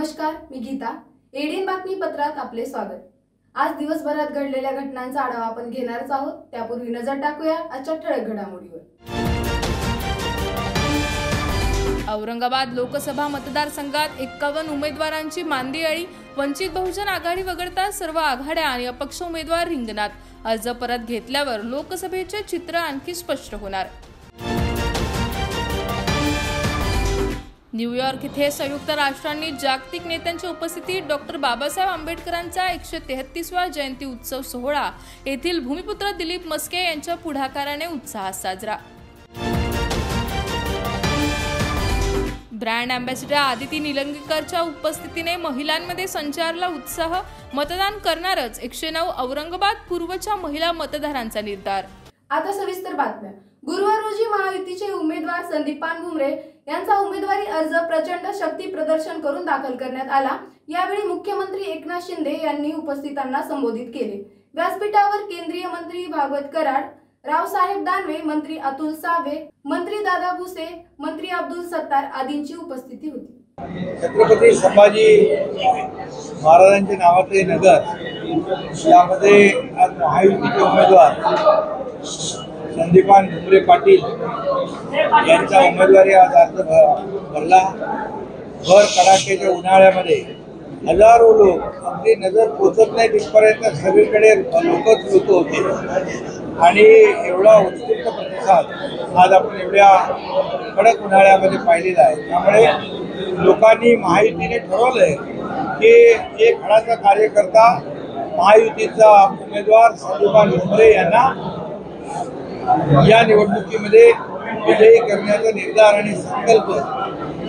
नमस्कार, मी गीता. एडीन बातमीपत्रात आपले स्वागत. आज दिवसभरात घडलेल्या घटनांचा आढावा आपण घेणारच आहोत. त्यापूर्वी नजर टाकूया आजच्या ठळक घडामोडीवर. औरंगाबाद लोकसभा मतदारसंघात 51 उमेदवारांची मांदियाळी. वंचित बहुजन आघाडी वगळता सर्व आघाड्या आणि अपक्ष उमेदवार रिंगणात. अर्ज परत घेतल्यावर लोकसभेचे चित्र आणखी स्पष्ट होणार. न्यूयॉर्क येथे संयुक्त राष्ट्रांनी जागतिक नेत्यांच्या उपस्थितीत डॉक्टर बाबासाहेब आंबेडकरांचा 133वा जयंती उत्सव सोहळा येथील भूमिपुत्र दिलीप मस्के यांच्या पुढाकाराने उत्साहात साजरा. ब्रँड अँबॅसिडर आदिती निलंगेकरच्या उपस्थितीने महिलांमध्ये संचारला उत्साह. मतदान करणारच 109 औरंगाबाद पूर्वच्या महिला मतदारांचा निर्धार. आता सविस्तर बातम्या. गुरुवार रोजी महायुतीचे उमेदवार संदीपान भुमरे यांचा उमेदवारी अर्ज प्रचंड शक्ती प्रदर्शन करून दाखल करण्यात आला. यावेळी मुख्यमंत्री एकनाथ शिंदे यांनी उपस्थितांना संबोधित केले. व्यासपीठावर केंद्रीय मंत्री भागवत कराड, रावसाहेब दानवे, मंत्री अतुल सावे, मंत्री दादा भुसे, मंत्री अब्दुल सत्तार आदींची उपस्थिती होती. छत्रपती संभाजी महाराजांच्या नावाचे नगर यामध्ये आज महायुतीचे उमेदवार संदीपान भुमरे पाटील यांचा उमेदवारी आज अर्ज भरला. भर कडाक्याच्या उन्हाळ्यामध्ये हजारो लोक, अगदी नजर पोचत नाही तिथपर्यंत सगळीकडे लोकच लोक होते आणि एवढा उत्स्फूर्त प्रतिसाद आज आपण एवढ्या कडक उन्हाळ्यामध्ये पाहिलेला आहे. त्यामुळे लोकांनी महायुतीने ठरवलंय की एक खडाचा कार्यकर्ता महायुतीचा उमेदवार संदीपान भुमरे यांना या निवडणुकीमध्ये विजयी करण्याचा निर्धार आणि संकल्प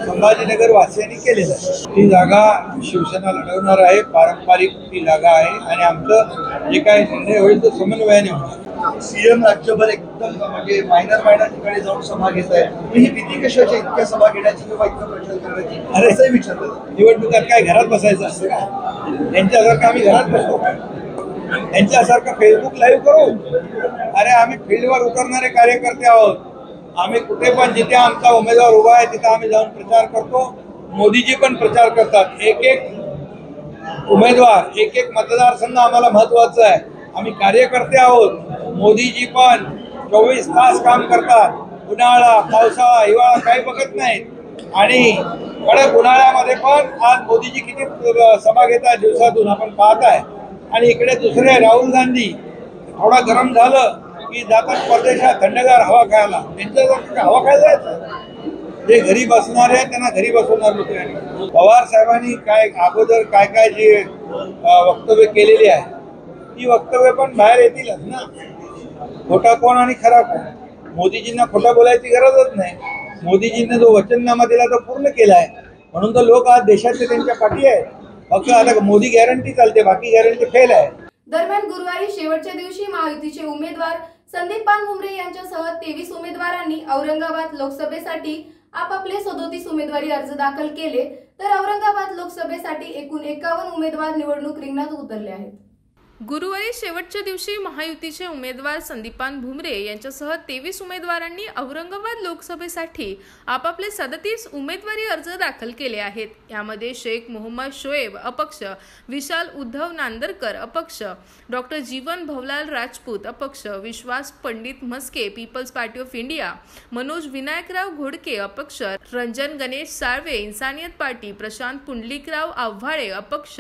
संभाजीनगर वासियांनी केलेला आहे. ती जागा शिवसेना लढवणार आहे. पारंपरिक ती जागा आहे आणि आमचं जे काही निर्णय होईल तो समन्वयाने होणार. सीएम राज्यभर एकदम म्हणजे मायनर ठिकाणी जाऊन सभा घेत आहे. ही भीती कशाची, इतक्या सभा घेण्याची किंवा इतकं प्रचार करण्याची? अरे असंही विचारलं, निवडणुकात काय घरात बसायचं असतं का? त्यांच्यासारखं आम्ही घरात बसतो का? यांच्यासारखं फेसबुक लाईव्ह करू? अरे आम्ही फील्डवर उतरणारे कार्यकर्ते आहोत. आम्ही कुठे पण जिथे आमचा उमेदवार उभा आहे तिथे आम्ही जाऊन प्रचार करतो. मोदीजी पण प्रचार करतात. एक एक उमेदवार, एक एक मतदारसंघ आम्हाला महत्वाचा आहे. आम्ही कार्यकर्ते आहोत. मोदीजी पण 24 तास काम करतात. उन्हाळा, पावसाळा, हिवाळा काही बघत नाहीत आणि कडक उन्हाळ्यामध्ये पण आज मोदीजी किती सभा घेतात दिवसातून आपण पाहत आहे. आणि इकडे दुसरे राहुल गांधी थोडा गरम झालं की जातात परदेशात थंडगार हवा खायला. त्यांच्यासारखं हवा खायला जायचं. जे घरी बसणारे आहेत त्यांना घरी बसवणार होते. पवार साहेबांनी काय अगोदर काय काय जी वक्तव्य केलेली आहे ती वक्तव्य पण बाहेर येतीलच ना. खोटा कोण आणि खरा कोण? मोदीजींना खोटा बोलायची गरजच नाही. मोदीजींना जो वचननामा दिला तो पूर्ण केलाय म्हणून तर लोक आज देशातले त्यांच्या पाठी आहेत. फक्त आता मोदी गॅरंटी चालते, बाकी गॅरंटी फेल आहे. दरम्यान गुरुवारी शेवटच्या दिवशी महायुतीचे उमेदवार संदीपान भुमरे यांच्यासह 23 उमेदवारांनी औरंगाबाद लोकसभेसाठी आपापले 37 उमेदवारी अर्ज दाखल केले. तर औरंगाबाद लोकसभेसाठी एकूण 51 उमेदवार निवडणूक रिंगणात उतरले आहेत. गुरुवारी शेवटच्या दिवशी महायुतीचे उमेदवार संदीपान भुमरे यांच्यासह 23 उमेदवारांनी औरंगाबाद लोकसभेसाठी आपापले 37 उमेदवारी अर्ज दाखल केले आहेत. यामध्ये शेख मोहम्मद शोएब अपक्ष, विशाल उद्धव नांदरकर अपक्ष, डॉक्टर जीवन भवलाल राजपूत अपक्ष, Vishwas Pandit Maske people's party of India, Manoj Vinayakrao Ghodke अपक्ष, रंजन गणेश साळवे इन्सानियत पार्टी, प्रशांत पुंडलिकराव आव्हाळे अपक्ष,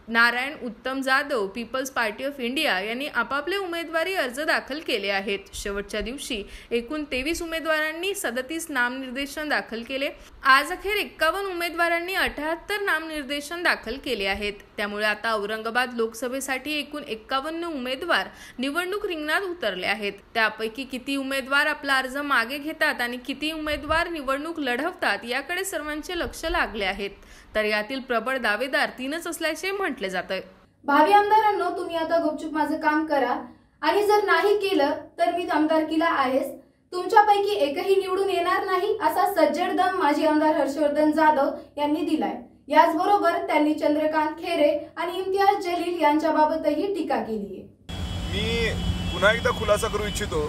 Narayan Uttam Jadhav people's party of India यांनी आपापले उमेदवारी अर्ज दाखल केले आहेत. शेवटच्या दिवशी एकूण 23 उमेदवारांनी 37 नामनिर्देशन दाखल केले. आज अखेर 51 उमेदवारांनी 78 नामनिर्देशन दाखल केले आहेत. त्यामुळे आता औरंगाबाद लोकसभेसाठी एकूण 51 उमेदवार निवडणूक रिंगणात उतरले आहेत. त्यापैकी किती उमेदवार आपला अर्ज मागे घेतात आणि किती उमेदवार निवडणूक लढवतात याकडे सर्वांचे लक्ष लागले आहेत. तर यातील प्रबळ दावेदार 3च असल्याचे म्हटले जात आहे. भावी आमदारांनो, तुम्ही आता गुपचूप माझं काम करा आणि जर नाही केलं तर मी आमदारकीला आहेच. तुमच्यापैकी एकही निवडून येणार नाही असा सज्जड दम माजी आमदार हर्षवर्धन जाधव यांनी दिलाय. याचबरोबर त्यांनी चंद्रकांत खैरे आणि इम्तियाज जलील यांच्याबाबतही टीका केली आहे. मी पुन्हा एकदा खुलासा करू इच्छितो.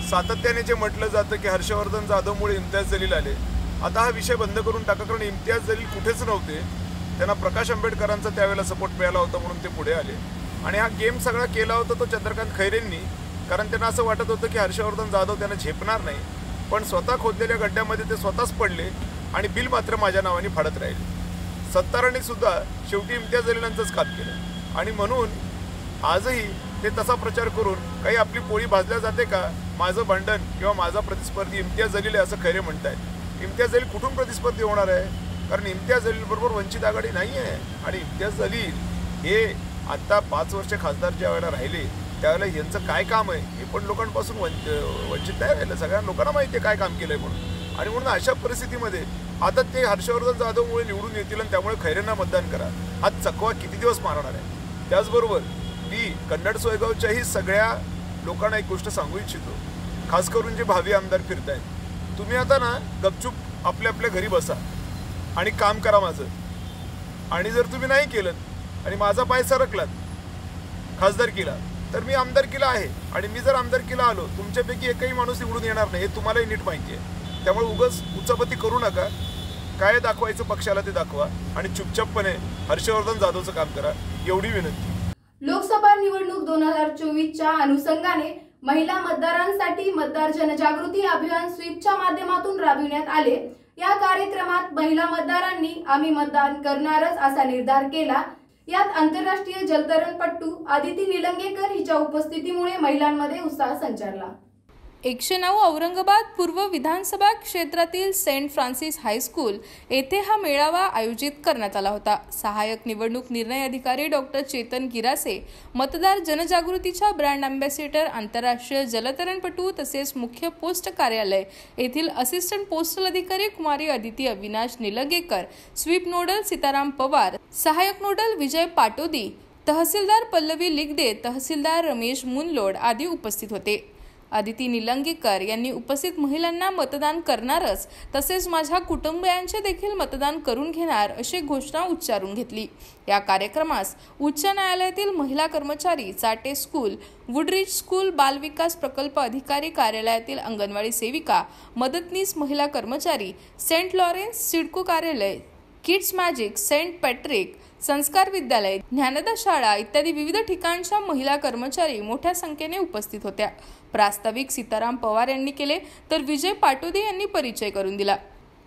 सातत्याने जे म्हटलं जातं की हर्षवर्धन जाधवमुळे इम्तियाज जलील आले, आता हा विषय बंद करून टाका, कारण इम्तियाज जलील कुठेच नव्हते. त्यांना प्रकाश आंबेडकरांचा त्यावेळेला सपोर्ट मिळाला होता म्हणून ते पुढे आले आणि हा गेम सगळा केला होता तो चंद्रकांत खैरेंनी, कारण त्यांना असं वाटत होतं की हर्षवर्धन जाधव त्यांना झेपणार नाही, पण स्वतः खोदलेल्या गड्ड्यामध्ये ते स्वतःच पडले आणि बिल मात्र माझ्या नावाने फाडत राहिले. सत्तारांनी सुद्धा शेवटी इम्तियाज जलीलांचंच काम केलं आणि म्हणून आजही ते तसा प्रचार करून काही आपली पोळी भाजल्या जाते का, माझं भांडण किंवा माझा प्रतिस्पर्धी इम्तियाज जलील आहे असं खैरे म्हणतायत. इम्तियाज जलील कुठून प्रतिस्पर्धी होणार आहे, कारण इम्तियाज जलील बरोबर वंचित आघाडी नाही आहे आणि इम्तियाज जलील हे आता 5 वर्ष खासदार ज्या वेळेला राहिले त्यावेळेला यांचं काय काम आहे हे पण लोकांपासून वंचित नाही राहिलं. सगळ्या लोकांना माहिती आहे काय काम केलंय म्हणून. आणि म्हणून अशा परिस्थितीमध्ये आता ते हर्षवर्धन जाधवमुळे निवडून येतील आणि त्यामुळे खैरेंना मतदान करा हा चकवा किती दिवस मारणार आहे. त्याचबरोबर मी कन्नड सोयगावच्याही सगळ्या लोकांना एक गोष्ट सांगू इच्छितो, खास करून जे भावी आमदार फिरतायत, तुम्ही आता ना गपचूप आपल्या आपल्या घरी बसा आणि काम करा माझं. आणि जर तुम्ही नाही केलं आणि माझा पाय सरकलात खासदारकीला तर मी आमदारकीला आहे आणि मी जर आमदारकीला आलो तुमच्यापैकी एकही माणूस निवडून येणार नाही हे तुम्हालाही नीट माहिती आहे. त्यामुळे उगाच उचापती करू नका, काय दाखवायचं पक्षाला ते दाखवा आणि चुपचापपणे हर्षवर्धन जाधवचं काम करा एवढी विनंती. लोकसभा निवडणूक 2024च्या अनुषंगाने महिला मतदारांसाठी मतदार जनजागृती अभियान स्वीपच्या माध्यमातून राबविण्यात आले. या कार्यक्रमात महिला मतदारांनी आम्ही मतदान करणारच असा निर्धार केला. यात आंतरराष्ट्रीय जलतरणपटू आदिती निलंगेकर हिच्या उपस्थितीमुळे महिलांमध्ये उत्साह संचारला. 109 औरंगाबाद पूर्व विधानसभा क्षेत्रातील सेंट फ्रान्सिस हायस्कूल येथे हा मेळावा आयोजित करण्यात आला होता. सहाय्यक निवडणूक निर्णय अधिकारी डॉक्टर चेतन गिरासे, मतदार जनजागृतीच्या ब्रँड अँबॅसेडर, आंतरराष्ट्रीय जलतरणपटू तसेच मुख्य पोस्ट कार्यालय येथील असिस्टंट पोस्टल अधिकारी कुमारी आदिती अविनाश निलंगेकर, स्वीप नोडल सीताराम पवार, सहाय्यक नोडल विजय पाटोदी, तहसीलदार पल्लवी लिगदे, तहसीलदार रमेश मुनलोड आदी उपस्थित होते. आदिती निलंगेकर यांनी उपस्थित महिलांना मतदान करणारच तसेच माझ्या कुटुंबियांचे देखील मतदान करून घेणार अशी घोषणा उच्चारून घेतली. या कार्यक्रमास उच्च न्यायालयातील महिला कर्मचारी, चाटे स्कूल, वुडरिज स्कूल, बाल विकास प्रकल्प अधिकारी कार्यालयातील अंगणवाडी सेविका, मदतनीस महिला कर्मचारी, सेंट लॉरेन्स सिडको कार्यालय, किड्स मॅजिक, सेंट पॅट्रिक संस्कार विद्यालय, ज्ञानदा शाळा इत्यादी विविध ठिकाणच्या महिला कर्मचारी मोठ्या संख्येने उपस्थित होत्या. प्रास्ताविक सीताराम पवार यांनी केले तर विजय पाटोदे यांनी परिचय करून दिला.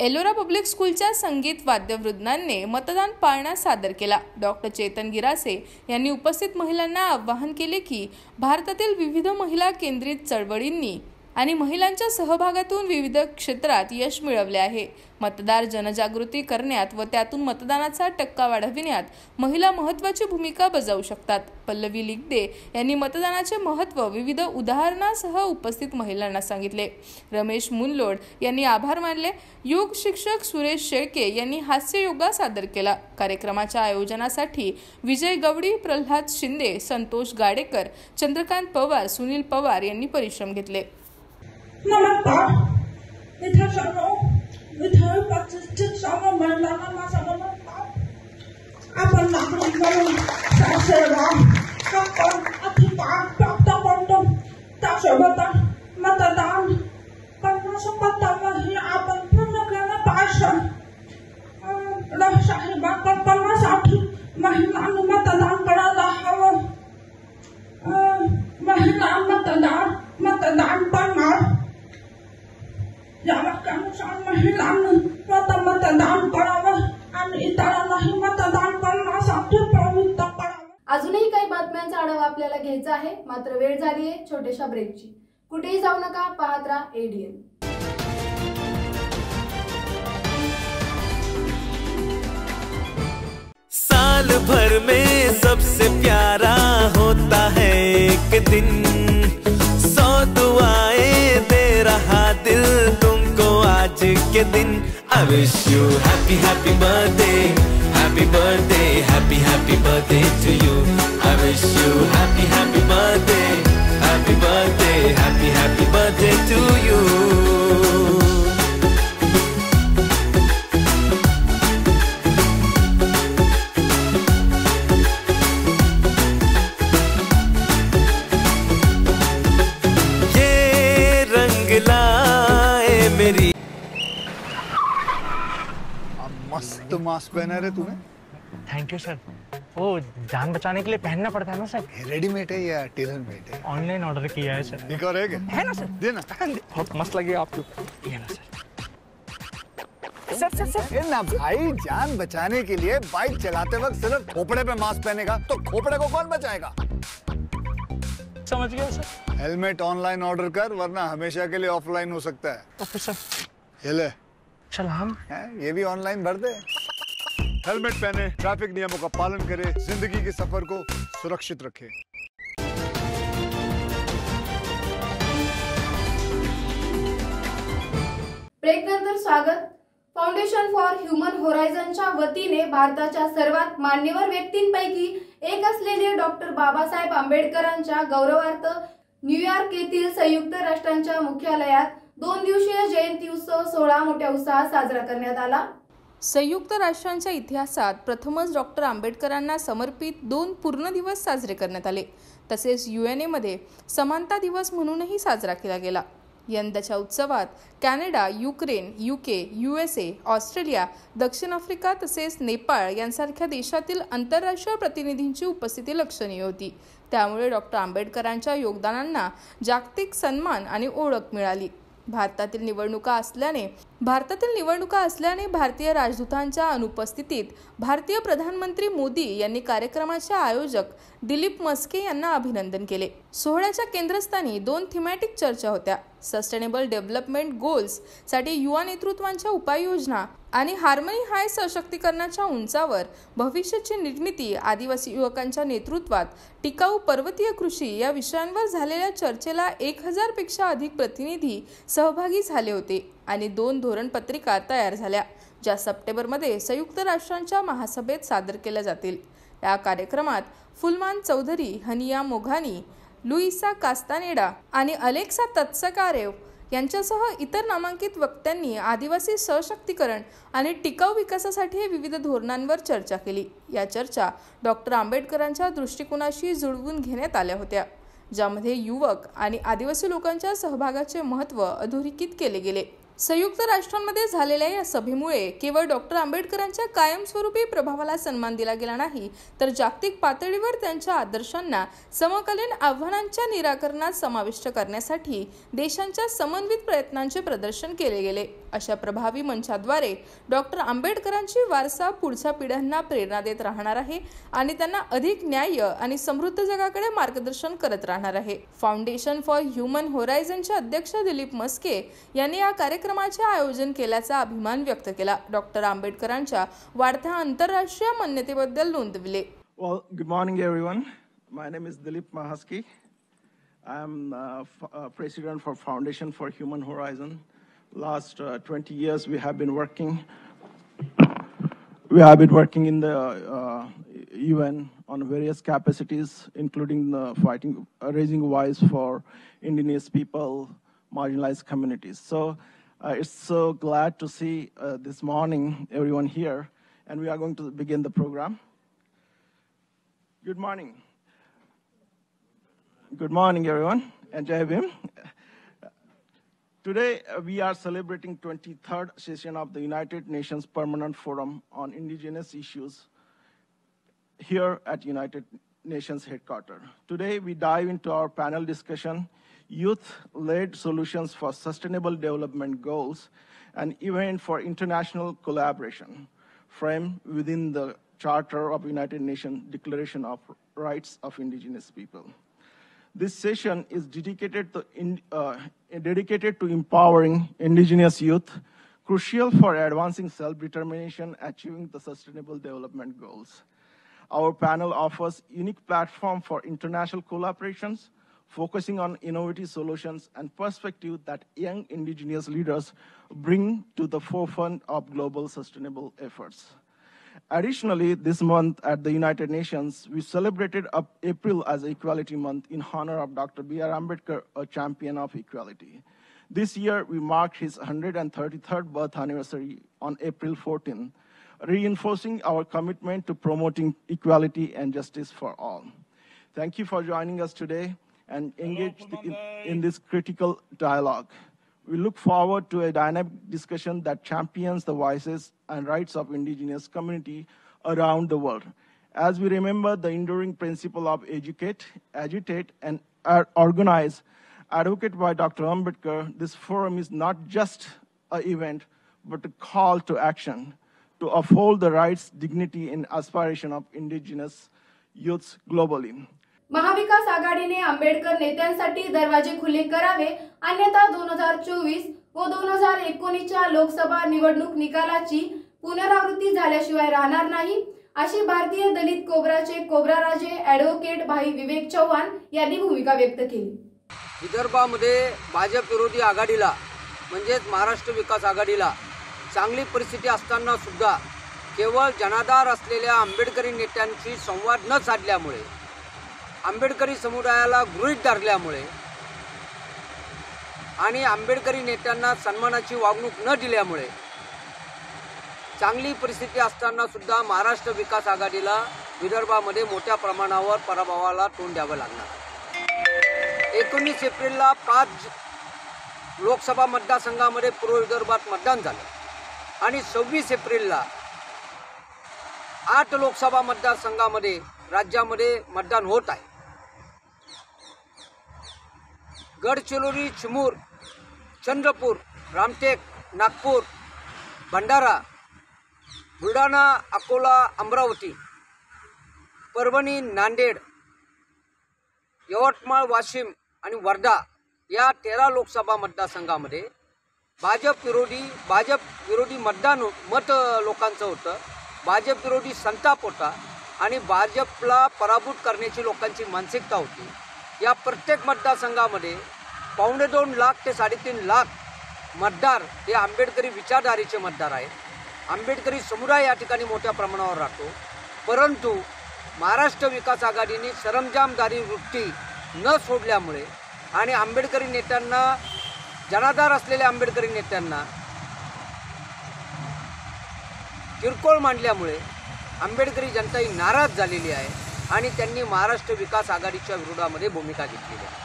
एलोरा पब्लिक स्कूलच्या संगीत वाद्यवृंदाने मतदान पाळणा सादर केला. डॉक्टर चेतन गिरासे यांनी उपस्थित महिलांना आवाहन केले की भारतातील विविध महिला केंद्रित चळवळींनी आणि महिलांच्या सहभागातून विविध क्षेत्रात यश मिळवले आहे. मतदार जनजागृती करण्यात व त्यातून मतदानाचा टक्का वाढविण्यात महिला महत्त्वाची भूमिका बजावू शकतात. पल्लवी लिगदे यांनी मतदानाचे महत्त्व विविध उदाहरणासह उपस्थित महिलांना सांगितले. रमेश मुनलोड यांनी आभार मानले. योग शिक्षक सुरेश शेळके यांनी हास्य योगा सादर केला. कार्यक्रमाच्या आयोजनासाठी विजय गवडी, प्रल्हाद शिंदे, संतोष गाडेकर, चंद्रकांत पवार, सुनील पवार यांनी परिश्रम घेतले. नमस्कार. इथे सर्व महिलांना माझा नमस्कार. आपण नागरिक म्हणून सेवा अधिकार प्राप्त करतो. त्यासोबत मतदान करण्याचं कर्तव्य हे आपण पूर्ण केलं पाहिजे. लोकशाही बळकट करण्यासाठी महिलांनी मतदान करायला हवं. महिला मतदान करणार या वाक्यानुसार महिलांनी स्वतः मतदान करावं आणि इतरांनाही मतदान करण्यासाठी प्रवृत्त करावं. अजूनही काही बातम्यांचा आढावा आपल्याला घ्यायचा आहे, मात्र वेळ झाली आहे छोट्याशा ब्रेकची. कुठेही जाऊ नका, पाहत राहा ADN. साल भर में सबसे प्यारा होता है एक दिन, 100 दुआएं दे रहा दिल तुमको आज के दिन. I wish you happy happy birthday, happy birthday, happy happy birthday to you. I wish you happy happy birthday, happy birthday, happy happy birthday to you. मस्त मास्क पहना रे तूने. Thank you sir. वो जान बचाने के लिए पहनना पड़ता है ना सर? रेडीमेड है या टेलर मेड है? ऑनलाइन ऑर्डर किया है सर। एक और है ना सर? देना। बहुत मस्त लगे आपको। ये ना सर। ये ना भाई, जान बचाने के लिए बाइक चलाते वक्त सिर्फ खोपड़े पे मास्क पहनेगा तो खोपड़े को कौन बचाएगा? समझ गया सर। हेलमेट ऑनलाइन ऑर्डर कर, वरना हमेशा के लिए ऑफलाइन हो सकता है। Okay sir. ये ले। चल हम ये भी ऑनलाइन भर दे। हेलमेट पहने, ट्रैफिक नियमों का पालन करे, जिंदगी के सफर को सुरक्षित रखे। ब्रेक नंतर स्वागत। फाउंडेशन फॉर ह्युमन होरायझनच्या वतीने भारताच्या सर्वात मान्यवर व्यक्तींपैकी एक असलेले डॉक्टर बाबासाहेब आंबेडकरांच्या गौरवार्थ न्यूयॉर्क येथील संयुक्त राष्ट्रांच्या मुख्यालयात 2 दिवसीय जयंती उत्सव सोहळा मोठ्या उत्साहात साजरा करण्यात आला। संयुक्त राष्ट्रांच्या इतिहासात प्रथमच डॉक्टर आंबेडकरांना समर्पित 2 पूर्ण दिवस साजरे करण्यात आले। तसेच UNA मध्ये समानता दिवस म्हणूनही साजरा केला गेला। यंदाच्या उत्सवात Canada, Ukraine, UK, USA, Australia, दक्षिण आफ्रिका तसेच नेपाळ यांसारख्या देशातील आंतरराष्ट्रीय प्रतिनिधींची उपस्थिती लक्षणीय होती। त्यामुळे डॉक्टर आंबेडकरांच्या योगदानांना जागतिक सन्मान आणि ओळख मिळाली। भारतातील निवडणुका असल्याने भारतीय राजदूतांच्या अनुपस्थितीत भारतीय प्रधानमंत्री मोदी यांनी कार्यक्रमाचे आयोजक दिलीप मस्के यांना अभिनंदन केले। सोहळ्याच्या केंद्रस्थानी 2 थीमॅटिक चर्चा होत्या। सस्टेनेबल डेव्हलपमेंट गोल्स साठी युवा नेतृत्वांच्या उपाययोजना आणि हार्मनी हाय सशक्तीकरणाच्या उंचावर भविष्याची निर्मिती, आदिवासी युवकांच्या नेतृत्वात टिकाऊ पर्वतीय कृषी या विषयांवर झालेल्या चर्चेला 1000 पेक्षा अधिक प्रतिनिधी सहभागी झाले होते आणि 2 धोरण पत्रिका तयार झाल्या, ज्या सप्टेंबरमध्ये संयुक्त राष्ट्रांच्या महासभेत सादर केल्या जातील। या कार्यक्रमात फुलमान चौधरी, हनिया मोघानी, लुईसा कास्तानेडा आणि अलेक्सा तत्सकारेव यांच्यासह इतर नामांकित वक्त्यांनी आदिवासी सशक्तीकरण आणि टिकाऊ विकासासाठी विविध धोरणांवर चर्चा केली। या चर्चा डॉक्टर आंबेडकरांच्या दृष्टिकोनाशी जुळवून घेण्यात आल्या होत्या, ज्यामध्ये युवक आणि आदिवासी लोकांच्या सहभागाचे महत्त्व अधोरेखित केले गेले। संयुक्त राष्ट्रांमध्ये झालेल्या या सभेमुळे केवळ डॉक्टर आंबेडकरांच्या कायमस्वरूपी प्रभावाला सन्मान दिला गेला नाही, तर जागतिक पातळीवर त्यांच्या आदर्शांना समकालीन आव्हानांच्या निराकरणात समाविष्ट करण्यासाठी देशांच्या समन्वित प्रयत्नांचे प्रदर्शन केले गेले। अशा प्रभावी मंचाद्वारे डॉक्टर आंबेडकरांची वारसा पुढच्या पिढ्यांना प्रेरणा देत राहणार आहे आणि त्यांना अधिक न्याय्य आणि समृद्ध जगाकडे मार्गदर्शन करत राहणार आहे। फाउंडेशन फॉर ह्युमन होरायझनचे अध्यक्ष दिलीप मस्के यांनी या कार्यक्रमाचे आयोजन केल्याचा अभिमान व्यक्त केला। डॉक्टर आंबेडकरांच्या वाढत्या आंतरराष्ट्रीय मान्यतेबद्दल नोंदविले। Well, good morning everyone. My name is Dilip Mahaski. I am president for Foundation for Human Horizon. Last 20 years we have been working in the UN on various capacities, including raising voice for indigenous people, marginalized communities. So it's so glad to see this morning everyone here, and we are going to begin the program. Good morning. Good morning everyone, and Jai Bhim. Today we are celebrating 23rd session of the United Nations Permanent Forum on Indigenous Issues here at United Nations headquarters. Today we dive into our panel discussion, Youth-Led Solutions for Sustainable Development Goals, an event for international collaboration framed within the Charter of United Nations Declaration of Rights of Indigenous People. This session is dedicated to empowering indigenous youth, crucial for advancing self-determination, achieving the Sustainable Development Goals. Our panel offers unique platform for international collaborations, focusing on innovative solutions and perspective that young indigenous leaders bring to the forefront of global sustainable efforts. Additionally, this month at the United Nations, we celebrated April as Equality Month in honor of Dr. B.R. Ambedkar, a champion of equality. This year, we marked his 133rd birth anniversary on April 14, reinforcing our commitment to promoting equality and justice for all. Thank you for joining us today and engage in this critical dialogue. We look forward to a dynamic discussion that champions the voices and rights of indigenous community around the world. As we remember the enduring principle of educate, agitate, and organize, advocate by Dr. Ambedkar, this forum is not just an event, but a call to action to uphold the rights, dignity, and aspiration of indigenous youths globally. महाविकास आघाडीने आंबेडकर नेत्यांसाठी दरवाजे खुले करावे, अन्यथा 2024 व 2019च्या लोकसभा निवडणूक निकालाची पुनरावृत्ती झाल्याशिवाय राहणार नाही, अशी भारतीय दलित कोबराचे कोबराराजे ॲडव्होकेट भाई विवेक चव्हाण यांनी भूमिका व्यक्त केली. विदर्भामध्ये भाजप विरोधी आघाडीला म्हणजेच महाराष्ट्र विकास आघाडीला चांगली परिस्थिती असताना सुद्धा केवळ जनाधार असलेल्या आंबेडकरी नेत्यांशी संवाद न साधल्यामुळे, आंबेडकरी समुदायाला गृहीत धरल्यामुळे आणि आंबेडकरी नेत्यांना सन्मानाची वागणूक न दिल्यामुळे चांगली परिस्थिती असताना सुद्धा महाराष्ट्र विकास आघाडीला विदर्भामध्ये मोठ्या प्रमाणावर पराभवाला तोंड द्यावं लागणार. 19 एप्रिलला 5 लोकसभा मतदारसंघामध्ये पूर्व विदर्भात मतदान झालं आणि 26 एप्रिलला 8 लोकसभा मतदारसंघामध्ये राज्यामध्ये मतदान होत आहे. गडचिरोली, चिमूर, चंद्रपूर, रामटेक, नागपूर, भंडारा, बुलढाणा, अकोला, अमरावती, परभणी, नांदेड, यवतमाळ, वाशिम आणि वर्धा या 13 लोकसभा मतदारसंघामध्ये भाजप विरोधी मत लोकांचं होतं. भाजप विरोधी संताप होता आणि भाजपला पराभूत करण्याची लोकांची मानसिकता होती. या प्रत्येक मतदारसंघामध्ये 2.25 लाख ते 3.5 लाख मतदार हे आंबेडकरी विचारधारेचे मतदार आहेत. आंबेडकरी समुदाय या ठिकाणी मोठ्या प्रमाणावर राहतो. परंतु महाराष्ट्र विकास आघाडीने सरंजामदारी वृत्ती न सोडल्यामुळे आणि आंबेडकरी नेत्यांना, जनाधार असलेल्या आंबेडकरी नेत्यांना किरकोळ मांडल्यामुळे आंबेडकरी जनता ही नाराज झालेली आहे आणि त्यांनी महाराष्ट्र विकास आघाडीच्या विरोधामध्ये भूमिका घेतलेली आहे.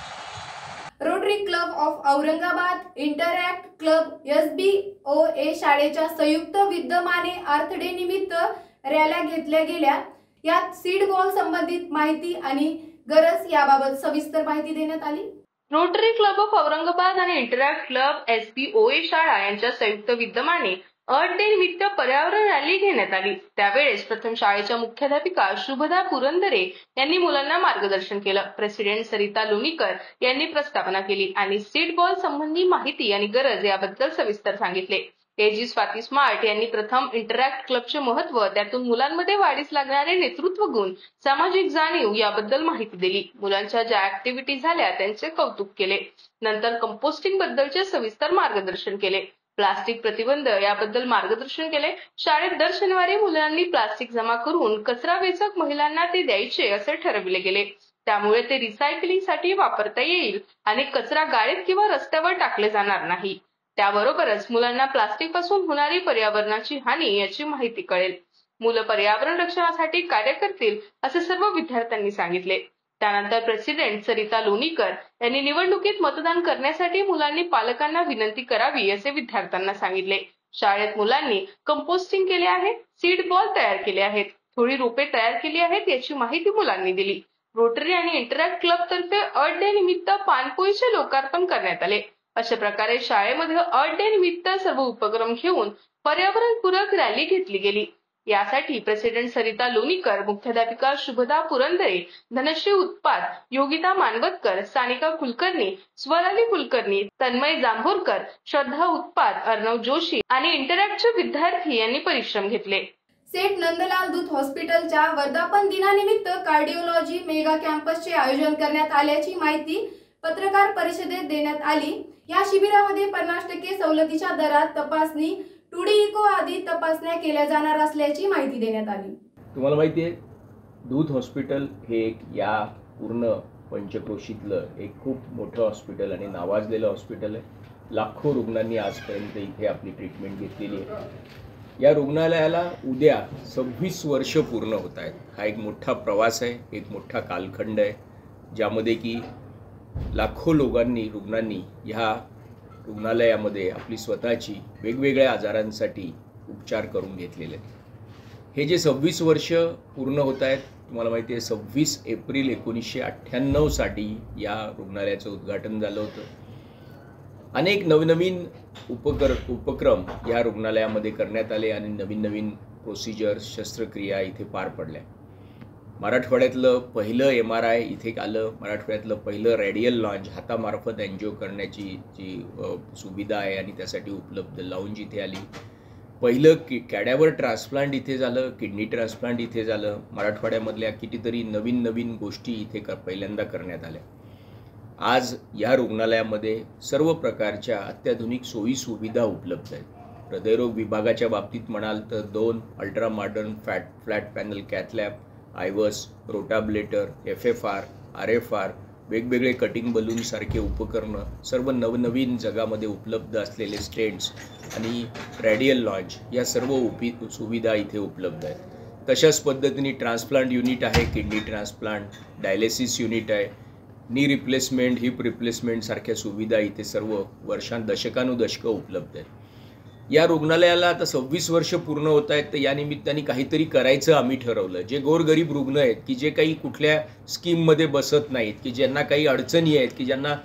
Rotary club of Aurangabad, interact club, SBOA शाळेच्या संयुक्त विद्यमाने अर्थ डे निमित्त रॅल्या घेतल्या गेल्या. यात सीड बॉल संबंधित माहिती आणि गरज याबाबत सविस्तर माहिती देण्यात आली. रोटरी क्लब ऑफ औरंगाबाद आणि इंटरॅक्ट क्लब SBOA शाळा यांच्या संयुक्त विद्यमाने अर्थ डे निमित्त पर्यावरण रॅली घेण्यात आली. त्यावेळेस प्रथम शाळेच्या मुख्याध्यापिका शुभदा पुरंदरे यांनी मुलांना मार्गदर्शन केलं. प्रेसिडेंट सरिता लोणीकर यांनी प्रस्तावना केली आणि सीड बॉल संबंधी माहिती आणि गरज याबद्दल सविस्तर सांगितले. AG स्वाती स्मार्ट यांनी प्रथम इंटरॅक्ट क्लबचे महत्त्व, त्यातून मुलांमध्ये वाढीस लागणारे नेतृत्व गुण, सामाजिक जाणीव याबद्दल माहिती दिली. मुलांच्या ज्या ऍक्टिव्हिटी झाल्या त्यांचे कौतुक केले. नंतर कंपोस्टिंग बद्दलचे सविस्तर मार्गदर्शन केले. प्लास्टिक प्रतिबंध याबद्दल मार्गदर्शन केले. शाळेत दर शनिवारी मुलांनी प्लास्टिक जमा करून कचरा वेचक महिलांना ते द्यायचे असे ठरविले गेले. त्यामुळे ते रिसायकलिंगसाठी वापरता येईल आणि कचरा गाडीत किंवा रस्त्यावर टाकले जाणार नाही. त्याबरोबरच मुलांना प्लास्टिक पासून होणारी पर्यावरणाची हानी याची माहिती कळेल. मुलं पर्यावरण रक्षणासाठी कार्य करतील असे सर्व विद्यार्थ्यांनी सांगितले. त्यानंतर प्रेसिडेंट सरिता लोणीकर यांनी निवडणुकीत मतदान करण्यासाठी मुलांनी पालकांना विनंती करावी असे विद्यार्थ्यांना सांगितले. शाळेत मुलांनी कंपोस्टिंग केले आहे, सीड बॉल तयार केले आहेत, थोडी रोपे तयार केली आहेत याची माहिती मुलांनी दिली. रोटरी आणि इंटरॅक्ट क्लब तर्फे अर्थ डे निमित्त पानपोईचे लोकार्पण करण्यात आले. अशा प्रकारे शाळेमध्ये अर्थ डे निमित्त सर्व उपक्रम घेऊन पर्यावरणपूरक रॅली घेतली गेली. यासाठी प्रेसिडेंट सरिता लोणीकर, मुख्याध्यापिका शुभदा पुरंदरे, धनश्री उत्पात, योगिता मानवतकर, सानिका कुलकर्णी, स्वराली कुलकर्णी, तन्मय जांभोरकर, श्रद्धा उत्पात, अर्णव जोशी आणि इंटरॅक्टचे विद्यार्थी यांनी परिश्रम घेतले. सेठ नंदलाल दूत हॉस्पिटलच्या वर्धापन दिनानिमित्त कार्डिओलॉजी मेगा कॅम्पसचे आयोजन करण्यात आल्याची माहिती पत्रकार परिषदेत देण्यात आली. या शिबिरामध्ये 50% सवलतीच्या दरात तपासणी, 2D इको आदी तपासण्या केल्या जाणार असल्याची माहिती देण्यात आली. तुम्हाला माहिती आहे, दूत हॉस्पिटल हे एक या पूर्ण पंचक्रोशीतलं एक खूप मोठं हॉस्पिटल आणि नावाजलेलं हॉस्पिटल आहे. लाखो रुग्णांनी आजपर्यंत इथे आपली ट्रीटमेंट घेतलेली आहे. या रुग्णालयाला उद्या 26 वर्ष पूर्ण होत आहेत. हा एक मोठा प्रवास आहे, एक मोठा कालखंड आहे, ज्यामध्ये की लाखो रुग्णांनी ह्या रुग्णालयामध्ये आपली स्वतःची वेगवेगळ्या आजारांसाठी उपचार करून घेतलेले आहेत. हे जे 26 वर्ष पूर्ण होत आहेत, तुम्हाला माहिती आहे 26 एप्रिल 1998 साली या रुग्णालयाचं उद्घाटन झालं होतं. अनेक नवनवीन उपक्रम या रुग्णालयामध्ये करण्यात आले आणि नवीन प्रोसिजर्स, शस्त्रक्रिया इथे पार पडल्या. मराठवाड्यातलं पहिलं MRI इथे आलं. मराठवाड्यातलं पहिलं रेडियल लॉन्च, हातामार्फत एन्जिओ करण्याची जी सुविधा आहे आणि त्यासाठी उपलब्ध लाऊंज इथे आली. पहिलं कॅडॅवर ट्रान्सप्लांट इथे झालं, किडनी ट्रान्सप्लांट इथे झालं. मराठवाड्यामधल्या कितीतरी नवीन गोष्टी इथे पहिल्यांदा करण्यात आल्या. आज या रुग्णालयामध्ये सर्व प्रकारच्या अत्याधुनिक सोयी सुविधा उपलब्ध आहेत. हृदयरोग विभागाच्या बाबतीत म्हणाल तर 2 ultra modern flat panel cath lab, IVUS, rotablator, FFR, RFR, वेगवेगळे कटिंग बलूनसारखे उपकरणं, सर्व नवनवीन जगामध्ये उपलब्ध असलेले स्टेंट्स आणि रेडियल लॉन्च या सर्व सुविधा इथे उपलब्ध आहेत. तशाच पद्धतीने ट्रान्सप्लांट युनिट आहे, किडनी ट्रान्सप्लांट, डायलिसिस युनिट आहे, नी रिप्लेसमेंट, हिप रिप्लेसमेंट सारख्या सुविधा इथे सर्व दशकानुदशकं उपलब्ध आहेत. या रुग्णालयाला आता 26 वर्ष पूर्ण होत आहेत, तर या निमित्ताने काहीतरी करायचं आम्ही ठरवलं. जे गोरगरीब रुग्ण आहेत की जे काही कुठल्या स्कीममध्ये बसत नाहीत, की ज्यांना काही अडचणी आहेत, की ज्यांना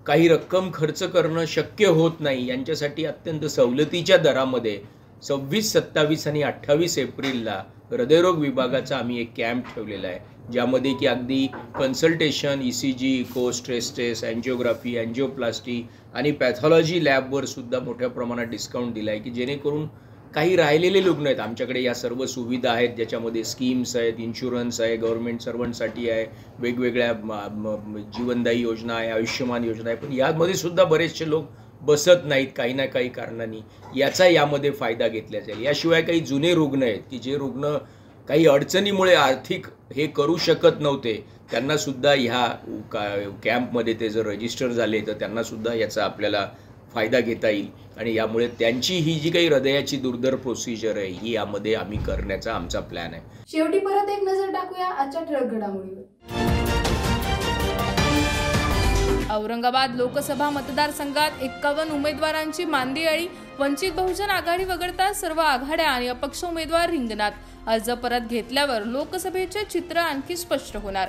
काही रक्कम खर्च करणं शक्य होत नाही, यांच्यासाठी अत्यंत सवलतीच्या दरामध्ये 26, 27 आणि 28 एप्रिलला हृदयरोग विभागाचा आम्ही एक कॅम्प ठेवलेला आहे, ज्यामध्ये की अगदी consultation, ECG, echo, stress test, angiography, angioplasty आणि पॅथॉलॉजी लॅबवर सुद्धा मोठ्या प्रमाणात डिस्काउंट दिला आहे, की जेणेकरून काही राहिलेले रुग्ण आहेत. आमच्याकडे या सर्व सुविधा आहेत, ज्याच्यामध्ये स्कीम्स आहेत, इन्शुरन्स आहे, गव्हर्नमेंट सर्वंटसाठी आहे, वेगवेगळ्या जीवनदायी योजना आहे, आयुष्यमान योजना आहे, पण यामध्ये सुद्धा बरेचसे लोक बसत नाहीत काही ना काही कारणांनी. याचा यामध्ये फायदा घेतला जाईल. याशिवाय काही जुने रुग्ण आहेत की जे रुग्ण काही अडचणीमुळे आर्थिक हे करू शकत नव्हते, त्यांनासुद्धा ह्या कॅम्पमध्ये ते जर रजिस्टर झाले तर त्यांनासुद्धा याचा आपल्याला फायदा घेता येईल आणि यामुळे त्यांची ही जी काही हृदयाची दुर्धर प्रोसिजर आहे ही यामध्ये आम्ही करण्याचा आमचा प्लॅन आहे. शेवटी परत एक नजर टाकूया आजच्या ठळक घडामोडीवर. औरंगाबाद लोकसभा मतदारसंघात 51 उमेदवारांची मांदियाळी. वंचित बहुजन आघाडी वगळता सर्व आघाड्या आणि अपक्ष उमेदवार रिंगणात. अर्ज परत घेतल्यावर लोकसभेचे चित्र आणखी स्पष्ट होणार.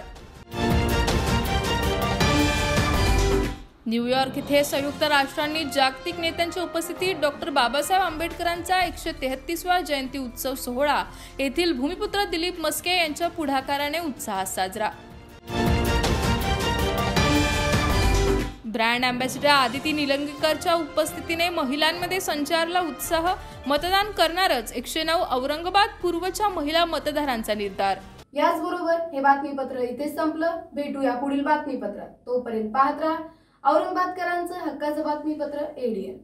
न्यूयॉर्क इथे संयुक्त राष्ट्रांनी जागतिक नेत्यांच्या उपस्थितीत डॉक्टर बाबासाहेब आंबेडकरांचा 133वा जयंती उत्सव सोहळा येथील भूमिपुत्र दिलीप मस्के यांच्या पुढाकाराने उत्साहात साजरा. ब्रँड अँबॅसिडर आदिती निलंगेकरच्या उपस्थितीने महिलांमध्ये संचारला उत्साह. मतदान करणारच 109 औरंगाबाद पूर्वच्या महिला मतदारांचा निर्धार. याचबरोबर हे बातमीपत्र इथे संपलं. भेटूया पुढील बातमीपत्रात. तोपर्यंत पाहत राहा औरंगाबादकरांचं हक्काचं बातमीपत्र ADN.